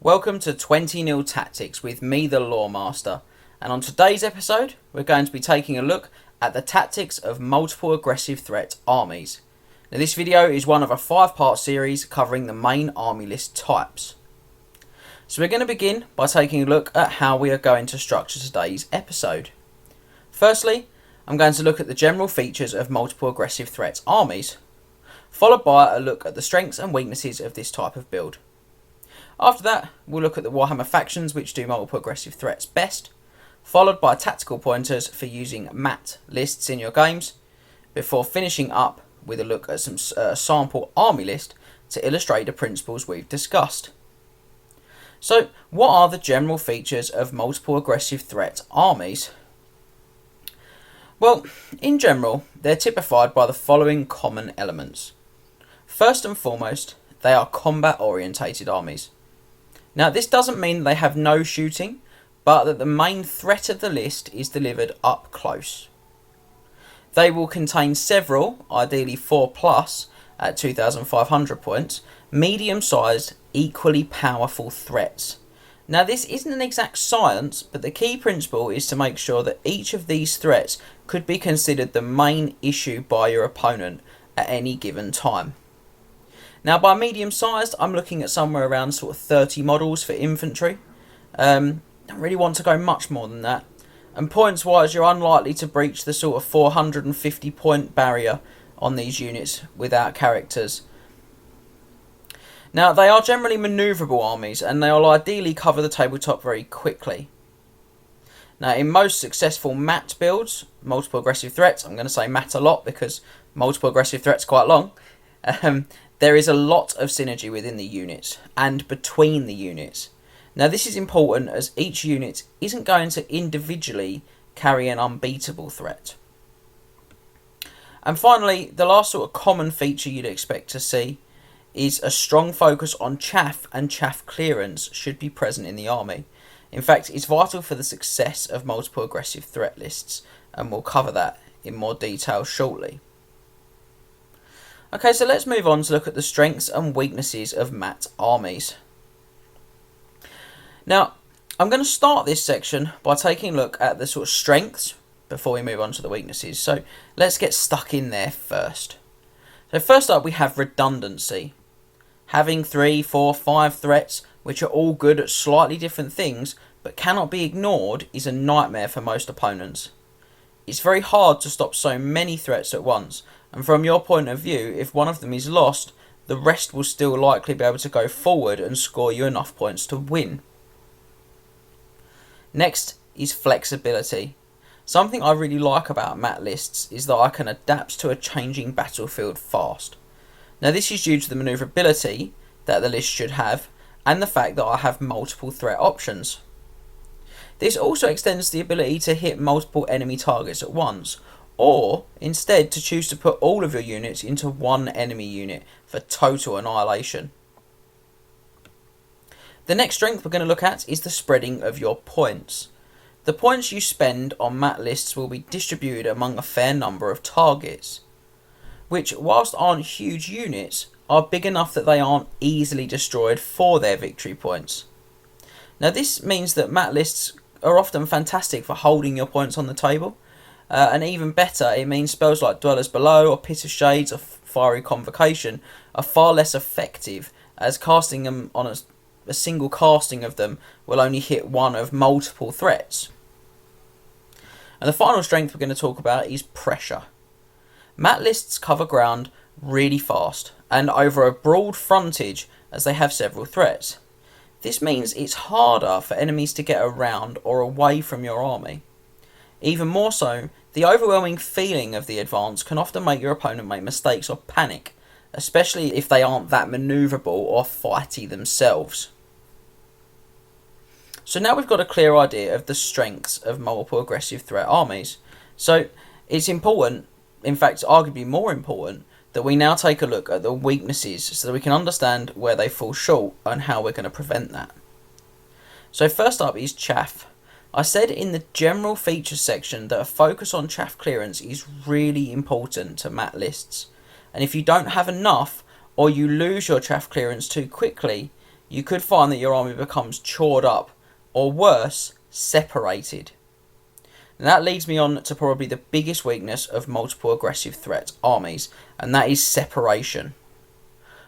Welcome to 20 Tactics with me, the Loremaster, and on today's episode we're going to be taking a look at the tactics of multiple aggressive threat armies. Now this video is one of a 5-part series covering the main army list types. So we're going to begin by taking a look at how we are going to structure today's episode. Firstly, I'm going to look at the general features of multiple aggressive threat armies, followed by a look at the strengths and weaknesses of this type of build. After that, we'll look at the Warhammer factions which do multiple aggressive threats best, followed by tactical pointers for using MAT lists in your games, before finishing up with a look at some sample army list to illustrate the principles we've discussed. So, what are the general features of multiple aggressive threat armies? Well, in general, they're typified by the following common elements. First and foremost, they are combat-orientated armies. Now, this doesn't mean they have no shooting, but that the main threat of the list is delivered up close. They will contain several, ideally 4+ at 2,500 points, medium-sized, equally powerful threats. Now, this isn't an exact science, but the key principle is to make sure that each of these threats could be considered the main issue by your opponent at any given time. Now, by medium-sized, I'm looking at somewhere around sort of 30 models for infantry. Don't really want to go much more than that. And points-wise, you're unlikely to breach the sort of 450 point barrier on these units without characters. Now, they are generally manoeuvrable armies, and they will ideally cover the tabletop very quickly. Now, in most successful MAT builds, multiple aggressive threats, I'm going to say MAT a lot because multiple aggressive threats quite long, there is a lot of synergy within the units and between the units. Now, this is important as each unit isn't going to individually carry an unbeatable threat. And finally, the last sort of common feature you'd expect to see is a strong focus on chaff and chaff clearance should be present in the army. In fact, it's vital for the success of multiple aggressive threat lists, and we'll cover that in more detail shortly. Okay, so let's move on to look at the strengths and weaknesses of MAT armies. Now, I'm going to start this section by taking a look at the sort of strengths before we move on to the weaknesses. So let's get stuck in there first. So first up, we have redundancy. Having 3, 4, 5 threats, which are all good at slightly different things, but cannot be ignored, is a nightmare for most opponents. It's very hard to stop so many threats at once, and from your point of view, if one of them is lost, the rest will still likely be able to go forward and score you enough points to win. Next is flexibility. Something I really like about MAT lists is that I can adapt to a changing battlefield fast. Now, this is due to the manoeuvrability that the list should have and the fact that I have multiple threat options. This also extends the ability to hit multiple enemy targets at once, or instead to choose to put all of your units into one enemy unit for total annihilation. The next strength we're going to look at is the spreading of your points. The points you spend on MAT lists will be distributed among a fair number of targets, which, whilst aren't huge units, are big enough that they aren't easily destroyed for their victory points. Now, this means that MAT lists are often fantastic for holding your points on the table, and even better, it means spells like Dwellers Below or Pit of Shades or Fiery Convocation are far less effective, as casting them on a single casting of them will only hit one of multiple threats. And the final strength we're going to talk about is pressure. MAT lists cover ground really fast and over a broad frontage as they have several threats. This means it's harder for enemies to get around or away from your army. Even more so, the overwhelming feeling of the advance can often make your opponent make mistakes or panic, especially if they aren't that manoeuvrable or fighty themselves. So now we've got a clear idea of the strengths of multiple aggressive threat armies. So it's important, in fact arguably more important, that we now take a look at the weaknesses so that we can understand where they fall short and how we're going to prevent that. So first up is chaff. I said in the general features section that a focus on chaff clearance is really important to MAT lists, and if you don't have enough or you lose your chaff clearance too quickly, you could find that your army becomes chored up, or worse, separated. And that leads me on to probably the biggest weakness of multiple aggressive threat armies, and that is separation.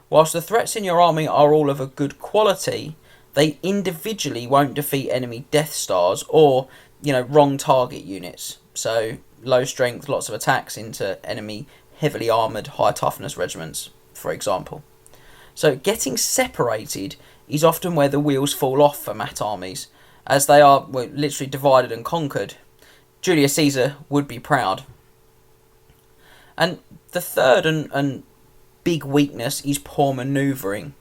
Whilst the threats in your army are all of a good quality, they individually won't defeat enemy Death Stars or, wrong target units. So low strength, lots of attacks into enemy heavily armoured, high toughness regiments, for example. So getting separated is often where the wheels fall off for MAT armies, as they are literally divided and conquered. Julius Caesar would be proud. And the third and big weakness is poor manoeuvring.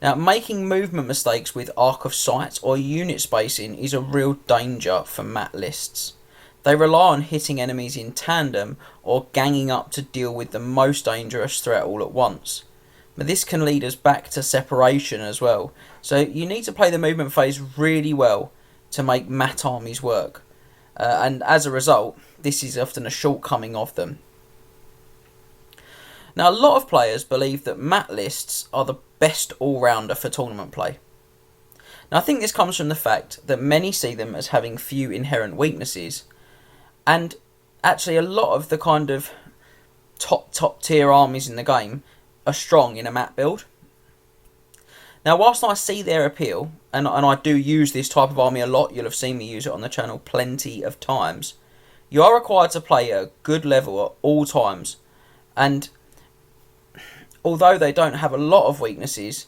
Now, making movement mistakes with arc of sight or unit spacing is a real danger for MAT lists. They rely on hitting enemies in tandem or ganging up to deal with the most dangerous threat all at once. But this can lead us back to separation as well. So you need to play the movement phase really well to make MAT armies work. And as a result, this is often a shortcoming of them. Now, a lot of players believe that MAT lists are the best all-rounder for tournament play. Now, I think this comes from the fact that many see them as having few inherent weaknesses, and actually a lot of the kind of top tier armies in the game are strong in a MAT build. Now, whilst I see their appeal, and I do use this type of army a lot, you'll have seen me use it on the channel plenty of times, you are required to play at a good level at all times, and although they don't have a lot of weaknesses,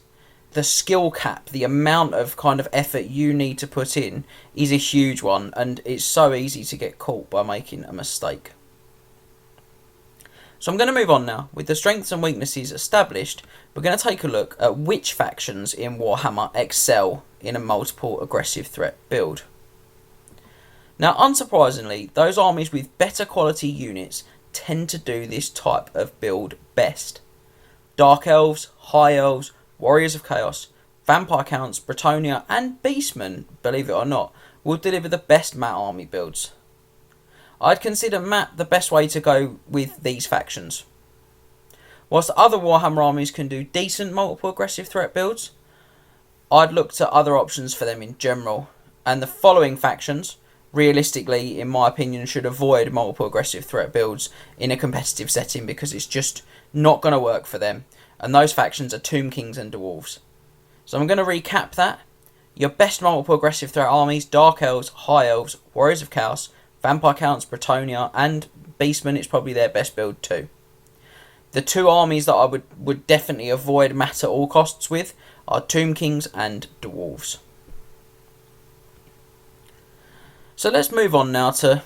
the skill cap, the amount of kind of effort you need to put in is a huge one, and it's so easy to get caught by making a mistake. So I'm going to move on now. With the strengths and weaknesses established, we're going to take a look at which factions in Warhammer excel in a multiple aggressive threat build. Now, unsurprisingly, those armies with better quality units tend to do this type of build best. Dark Elves, High Elves, Warriors of Chaos, Vampire Counts, Bretonia and Beastmen, believe it or not, will deliver the best MAT army builds. I'd consider MAT the best way to go with these factions. Whilst other Warhammer armies can do decent multiple aggressive threat builds, I'd look to other options for them in general, and the following factions, realistically, in my opinion, should avoid multiple aggressive threat builds in a competitive setting because it's just not going to work for them, and those factions are Tomb Kings and Dwarves. So I'm going to recap that. Your best multiple aggressive threat armies: Dark Elves, High Elves, Warriors of Chaos, Vampire Counts, Bretonia and Beastmen is probably their best build too. The two armies that I would definitely avoid MAT at all costs with are Tomb Kings and Dwarves. So let's move on now to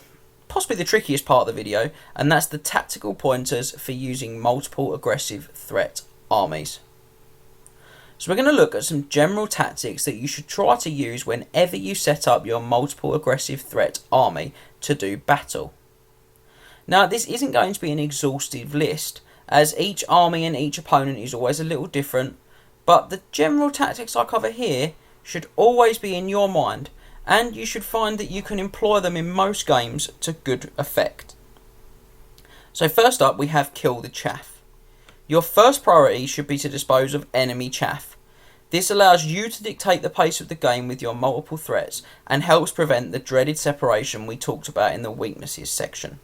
possibly the trickiest part of the video, and that's the tactical pointers for using multiple aggressive threat armies. So we're going to look at some general tactics that you should try to use whenever you set up your multiple aggressive threat army to do battle. Now, this isn't going to be an exhaustive list, as each army and each opponent is always a little different, but the general tactics I cover here should always be in your mind, and you should find that you can employ them in most games to good effect. So first up, we have Kill the Chaff. Your first priority should be to dispose of enemy chaff. This allows you to dictate the pace of the game with your multiple threats and helps prevent the dreaded separation we talked about in the weaknesses section.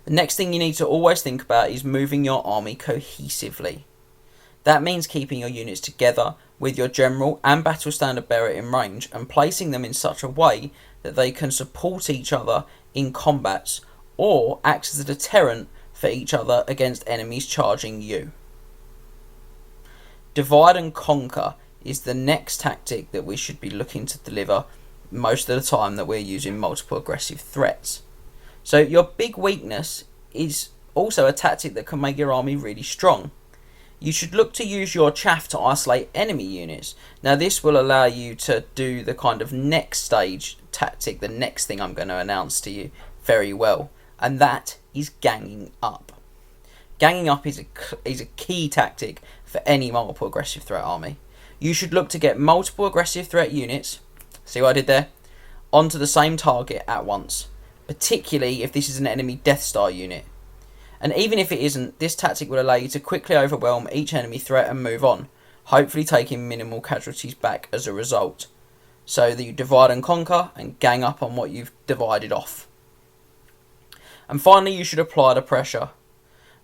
The next thing you need to always think about is moving your army cohesively. That means keeping your units together with your general and battle standard bearer in range and placing them in such a way that they can support each other in combats or act as a deterrent for each other against enemies charging you. Divide and conquer is the next tactic that we should be looking to deliver most of the time that we're using multiple aggressive threats. So your big weakness is also a tactic that can make your army really strong. You should look to use your chaff to isolate enemy units. Now this will allow you to do the kind of next stage tactic, the next thing I'm going to announce to you, very well, and that is ganging up. Ganging up is a key tactic for any multiple aggressive threat army. You should look to get multiple aggressive threat units, see what I did there, onto the same target at once, particularly if this is an enemy Death Star unit. And even if it isn't, this tactic will allow you to quickly overwhelm each enemy threat and move on. hopefully taking minimal casualties back as a result, so that you divide and conquer and gang up on what you've divided off. And finally, you should apply the pressure.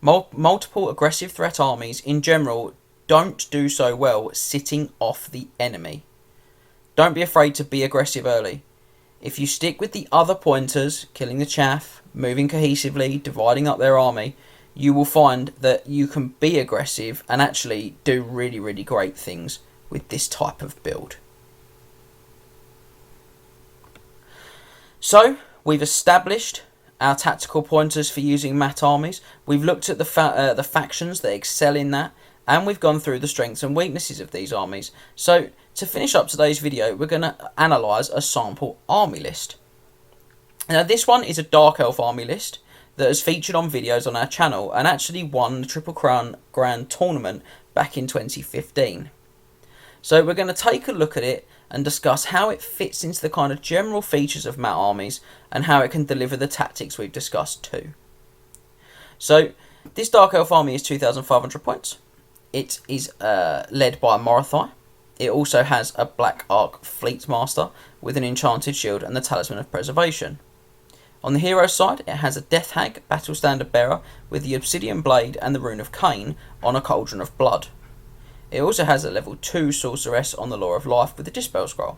Multiple aggressive threat armies in general don't do so well sitting off the enemy. Don't be afraid to be aggressive early. If you stick with the other pointers, killing the chaff, moving cohesively, dividing up their army, you will find that you can be aggressive and actually do really, really great things with this type of build. So, we've established our tactical pointers for using MAT armies. We've looked at the factions that excel in that, and we've gone through the strengths and weaknesses of these armies. So, to finish up today's video, we're going to analyse a sample army list. Now, this one is a Dark Elf army list that has featured on videos on our channel and actually won the Triple Crown Grand Tournament back in 2015. So we're going to take a look at it and discuss how it fits into the kind of general features of MAT armies and how it can deliver the tactics we've discussed too. So this Dark Elf army is 2,500 points. It is led by Morathai. It also has a Black Ark Fleet Master with an Enchanted Shield and the Talisman of Preservation. On the hero side, it has a Death Hag Battle Standard Bearer with the Obsidian Blade and the Rune of Cain on a Cauldron of Blood. It also has a level 2 Sorceress on the Law of Life with the Dispel Scroll.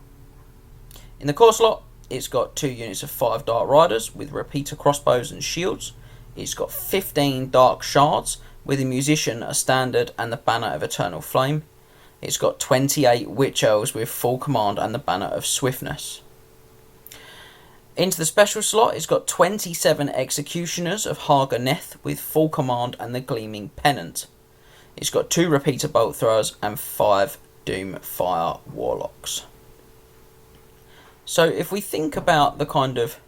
In the core slot, it's got 2 units of 5 Dark Riders with repeater crossbows and shields. It's got 15 Dark Shards with a Musician, a Standard and the Banner of Eternal Flame. It's got 28 Witch Elves with full command and the Banner of Swiftness. Into the special slot, it's got 27 Executioners of Harganeth with full command and the Gleaming Pennant. It's got 2 Repeater Bolt Throwers and 5 Doomfire Warlocks. So if we think about the kind of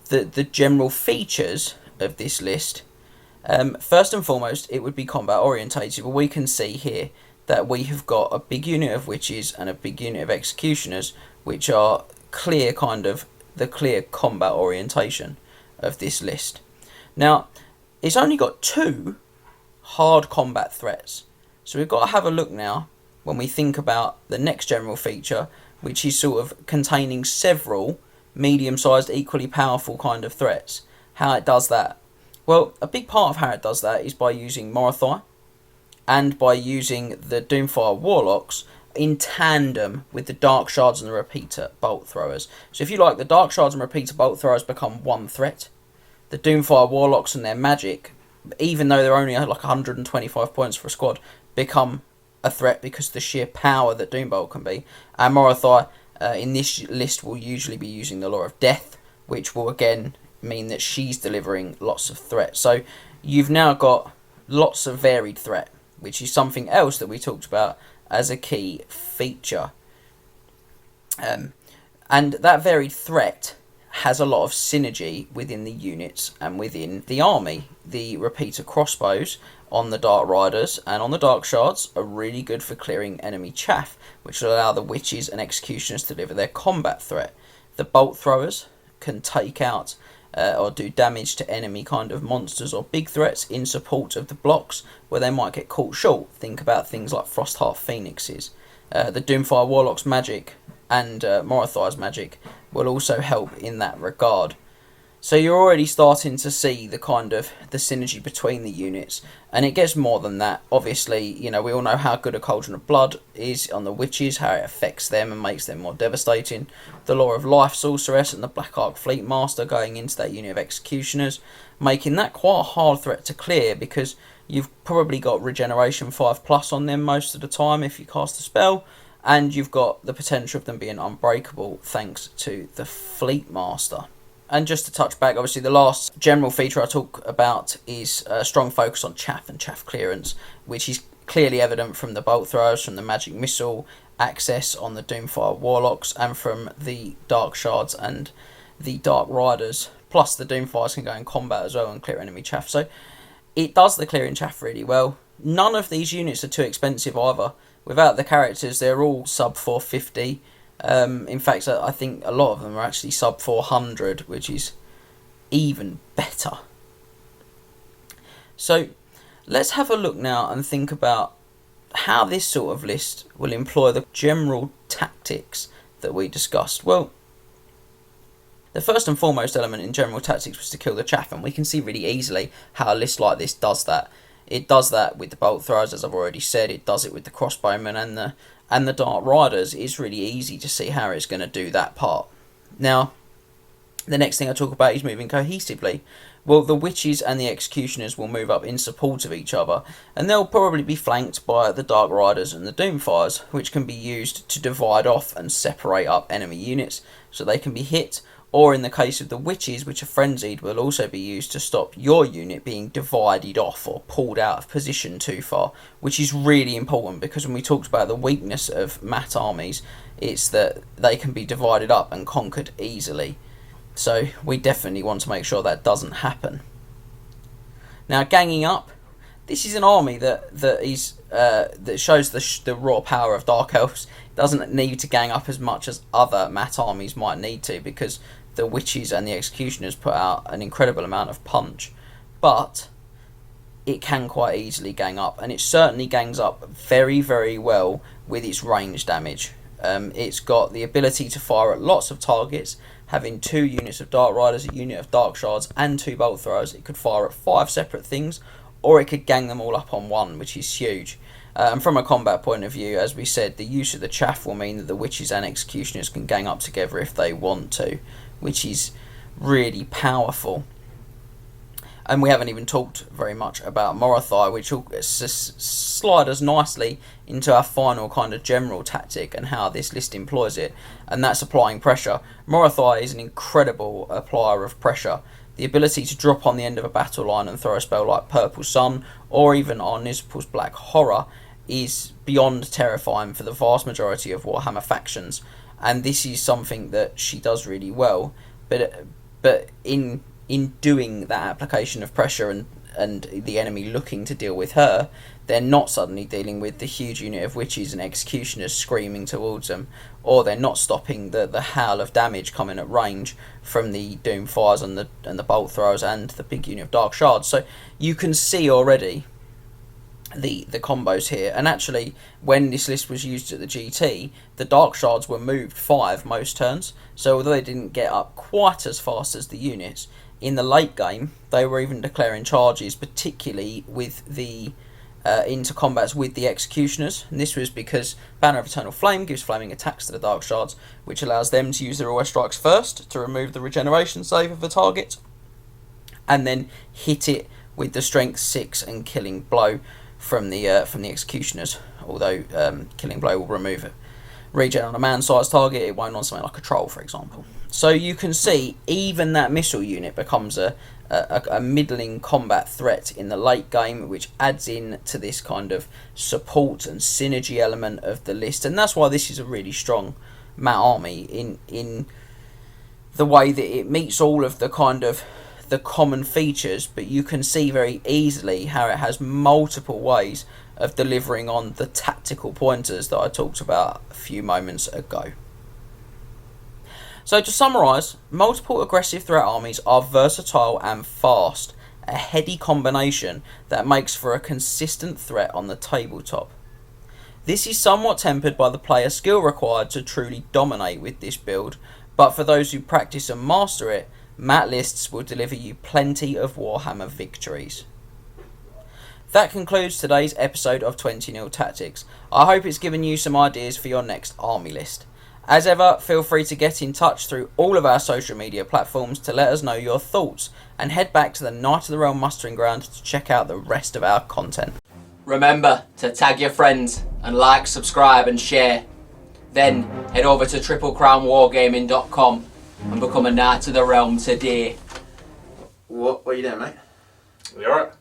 the general features of this list, first and foremost, it would be combat orientated. But we can see here that we have got a big unit of Witches and a big unit of Executioners, which are clear kind of the clear combat orientation of this list. Now, it's only got 2 hard combat threats. So we've got to have a look now when we think about the next general feature, which is sort of containing several medium-sized, equally powerful kind of threats. How it does that? Well, a big part of how it does that is by using Morathai and by using the Doomfire Warlocks in tandem with the Dark Shards and the Repeater Bolt Throwers. So if you like, the Dark Shards and Repeater Bolt Throwers become one threat. The Doomfire Warlocks and their magic, even though they're only like 125 points for a squad, become a threat because of the sheer power that Doombolt can be. And Morathai in this list will usually be using the Law of Death, which will again mean that she's delivering lots of threats. So you've now got lots of varied threat, which is something else that we talked about as a key feature. And that varied threat has a lot of synergy within the units and within the army. The repeater crossbows on the Dark Riders and on the Dark Shards are really good for clearing enemy chaff, which will allow the Witches and Executioners to deliver their combat threat. The Bolt Throwers can take out or do damage to enemy kind of monsters or big threats in support of the blocks where they might get caught short. Think about things like Frostheart Phoenixes. The Doomfire Warlock's magic and Morathai's magic will also help in that regard. So you're already starting to see the kind of the synergy between the units, and it gets more than that. Obviously, you know, we all know how good a Cauldron of Blood is on the Witches, how it affects them and makes them more devastating. The Law of Life Sorceress and the Black Ark Fleet Master going into that unit of Executioners, making that quite a hard threat to clear because you've probably got regeneration 5+ on them most of the time if you cast a spell, and you've got the potential of them being unbreakable thanks to the Fleet Master. And just to touch back, obviously the last general feature I talk about is a strong focus on chaff and chaff clearance, which is clearly evident from the Bolt Throwers, from the Magic Missile access on the Doomfire Warlocks, and from the Dark Shards and the Dark Riders. Plus the Doomfires can go in combat as well and clear enemy chaff. So it does the clearing chaff really well. None of these units are too expensive either. Without the characters, they're all sub 450. In fact, I think a lot of them are actually sub 400, which is even better. So let's have a look now and think about how this sort of list will employ the general tactics that we discussed. Well, the first and foremost element in general tactics was to kill the chaff, and we can see really easily how a list like this does that. It does that with the bolt throwers, as I've already said. It does it with the crossbowmen and the dark riders. It's really easy to see how it's going to do that part. Now, the next thing I talk about is moving cohesively. Well, the witches and the executioners will move up in support of each other, and they'll probably be flanked by the dark riders and the doomfires, which can be used to divide off and separate up enemy units so they can be hit, or in the case of the witches, which are frenzied, will also be used to stop your unit being divided off or pulled out of position too far, which is really important, because when we talked about the weakness of mat armies, it's that they can be divided up and conquered easily. So we definitely want to make sure that doesn't happen. Now, ganging up, this is an army that shows the raw power of Dark Elves. It doesn't need to gang up as much as other mat armies might need to, because the witches and the executioners put out an incredible amount of punch. But it can quite easily gang up, and it certainly gangs up very, very well with its range damage. It's got the ability to fire at lots of targets. Having 2 units of Dark Riders, a unit of Dark Shards, and 2 Bolt Throwers, it could fire at 5 separate things, or it could gang them all up on one, which is huge. And from a combat point of view, as we said, the use of the chaff will mean that the witches and executioners can gang up together if they want to, which is really powerful. And we haven't even talked very much about Morathai, which will slide us nicely into our final kind of general tactic and how this list employs it, and that's applying pressure. Morathai is an incredible applier of pressure. The ability to drop on the end of a battle line and throw a spell like Purple Sun, or even our Nizipul's Black Horror, is beyond terrifying for the vast majority of Warhammer factions, and this is something that she does really well. But in doing that application of pressure and the enemy looking to deal with her, they're not suddenly dealing with the huge unit of witches and executioners screaming towards them, or they're not stopping the hail of damage coming at range from the Doomfires and the Bolt Throwers and the big unit of Dark Shards. So you can see already the combos here. And actually, when this list was used at the GT, the Dark Shards were moved 5 most turns, so although they didn't get up quite as fast as the units, in the late game they were even declaring charges, particularly with the into combats with the executioners. And this was because Banner of Eternal Flame gives flaming attacks to the Dark Shards, which allows them to use their always strikes first to remove the regeneration save of the target, and then hit it with the strength 6 and killing blow from the executioners. Although killing blow will remove it regen on a man-sized target, it won't on something like a troll, for example. So you can see even that missile unit becomes a middling combat threat in the late game, which adds in to this kind of support and synergy element of the list, and that's why this is a really strong mat army in the way that it meets all of the kind of the common features, but you can see very easily how it has multiple ways of delivering on the tactical pointers that I talked about a few moments ago. So to summarise, multiple aggressive threat armies are versatile and fast, a heady combination that makes for a consistent threat on the tabletop. This is somewhat tempered by the player skill required to truly dominate with this build, but for those who practice and master it, mat lists will deliver you plenty of Warhammer victories. That concludes today's episode of 20 Tactics. I hope it's given you some ideas for your next army list. As ever, feel free to get in touch through all of our social media platforms to let us know your thoughts, and head back to the Knight of the Realm mustering ground to check out the rest of our content. Remember to tag your friends and like, subscribe and share. Then head over to triplecrownwargaming.com and become a Knight of the Realm today. What are you doing, mate? You alright?